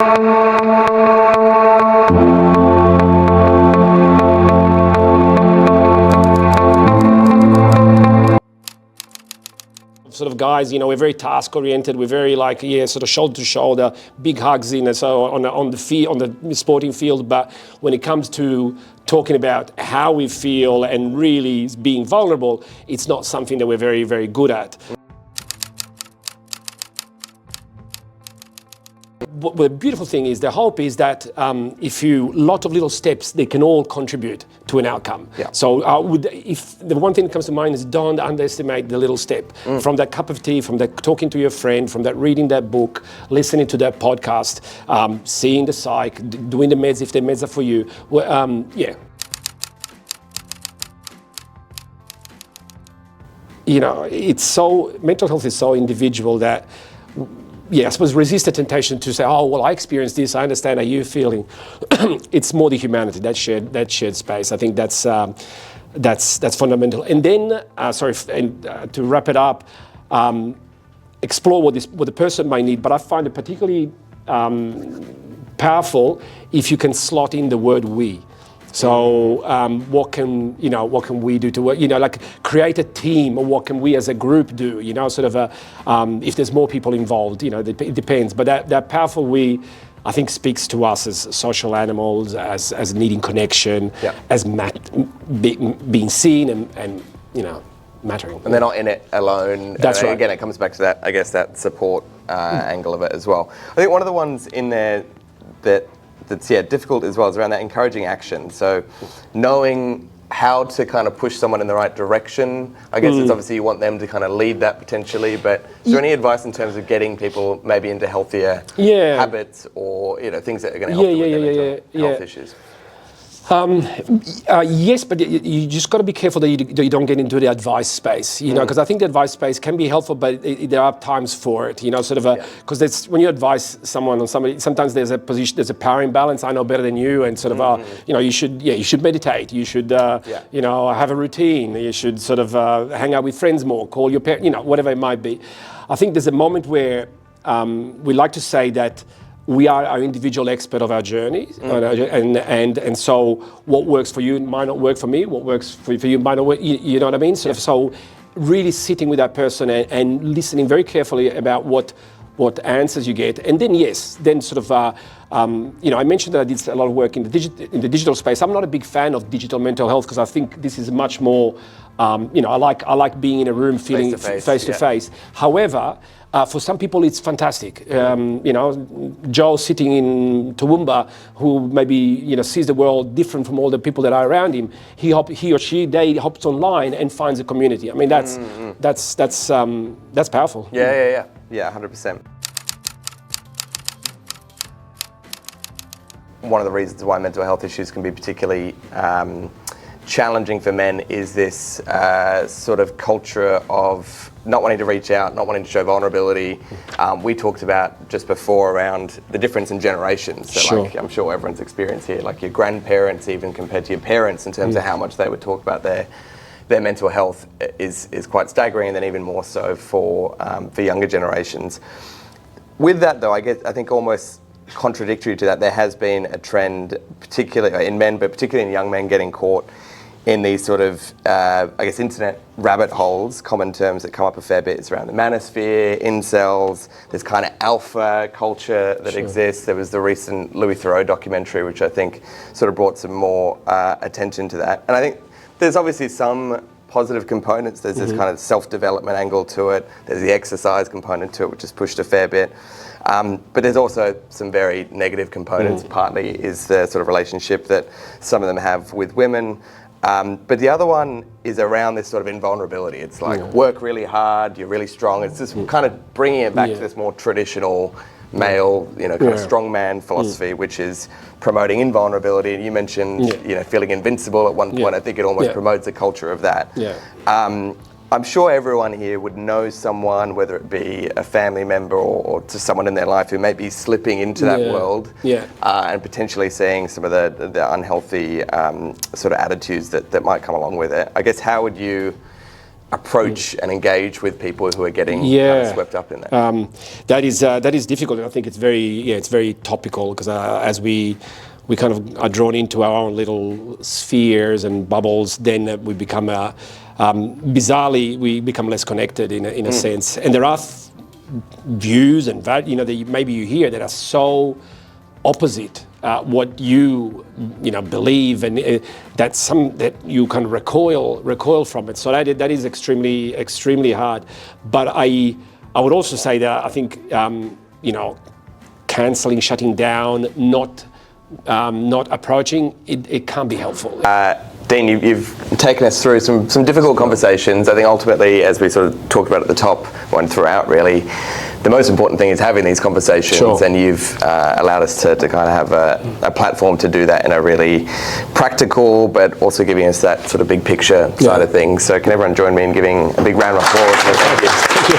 Sort of guys, we're very task oriented. We're very sort of shoulder to shoulder, big hugs on the sporting field. But when it comes to talking about how we feel and really being vulnerable, it's not something that we're very, very good at. But the beautiful thing is, the hope is that lot of little steps, they can all contribute to an outcome. Yeah. So if the one thing that comes to mind is, don't underestimate the little step. From that cup of tea, from that talking to your friend, from that reading that book, listening to that podcast, seeing the psych, doing the meds if the meds are for you. Mental health is so individual that, I suppose resist the temptation to say, oh, well, I experienced this, I understand how you're feeling. It's more the humanity, that shared space. I think that's fundamental. And then, to wrap it up, explore what the person might need. But I find it particularly powerful if you can slot in the word we. So what can we do to create a team, or what can we as a group do? If there's more people involved, it depends. But that powerful we, I think, speaks to us as social animals, as needing connection, as being seen and mattering. And they're not in it alone. That's right. Again, it comes back to that, I guess, that support angle of it as well. I think one of the ones in there that's difficult as well is around that encouraging action. So knowing how to kind of push someone in the right direction. I guess it's obviously you want them to kind of lead that potentially, but is there any advice in terms of getting people maybe into healthier habits, or things that are going to help them with their mental health issues? Yes, but you just got to be careful that you don't get into the advice space, because I think the advice space can be helpful, but there are times for it, because when you advise someone on somebody, sometimes there's a power imbalance. I know better than you, and you should meditate, you should, have a routine, you should hang out with friends more, call your parents, whatever it might be. I think there's a moment where we like to say that we are our individual expert of our journey, and so what works for you might not work for me. What works for you might not work. You know what I mean? So really sitting with that person and listening very carefully about what answers you get, and then I mentioned that I did a lot of work in the digital space. I'm not a big fan of digital mental health because I think this is much more. I like being in a room, feeling face to face. However, for some people, it's fantastic. Joe sitting in Toowoomba, who maybe sees the world different from all the people that are around him. He or she hops online and finds a community. I mean, that's powerful. Yeah, 100%. One of the reasons why mental health issues can be particularly challenging for men is this sort of culture of not wanting to reach out, not wanting to show vulnerability. We talked about just before around the difference in generations. So I'm sure everyone's experienced here, like your grandparents even compared to your parents in terms of how much they would talk about their mental health is quite staggering, and then even more so for younger generations. With that though, I think almost contradictory to that, there has been a trend, particularly in men, but particularly in young men, getting caught in these sort of, internet rabbit holes. Common terms that come up a fair bit is around the manosphere, incels, this kind of alpha culture that exists. There was the recent Louis Theroux documentary, which I think sort of brought some more attention to that. And I think there's obviously some positive components. There's this kind of self-development angle to it. There's the exercise component to it, which has pushed a fair bit. But there's also some very negative components. Partly is the sort of relationship that some of them have with women. But the other one is around this sort of invulnerability. It's like work really hard, you're really strong. It's just kind of bringing it back to this more traditional male, kind of strongman philosophy, which is promoting invulnerability. And you mentioned, feeling invincible at one point. I think it almost promotes a culture of that. I'm sure everyone here would know someone, whether it be a family member or just someone in their life who may be slipping into that world and potentially seeing some of the unhealthy sort of attitudes that might come along with it. I guess how would you approach and engage with people who are getting kind of swept up in that? That is difficult, and I think it's very topical because as we kind of are drawn into our own little spheres and bubbles, then we become bizarrely we become less connected in a sense, and there are views and that maybe you hear that are so opposite what you believe, and that you kind of recoil from it. So that is extremely hard. But I would also say that I think cancelling, shutting down, not approaching it can be helpful. Dean, you've taken us through some difficult conversations. I think ultimately, as we sort of talked about at the top and throughout, really, the most important thing is having these conversations, and you've allowed us to kind of have a platform to do that in a really practical, but also giving us that sort of big picture side of things. So can everyone join me in giving a big round of applause? Thank you.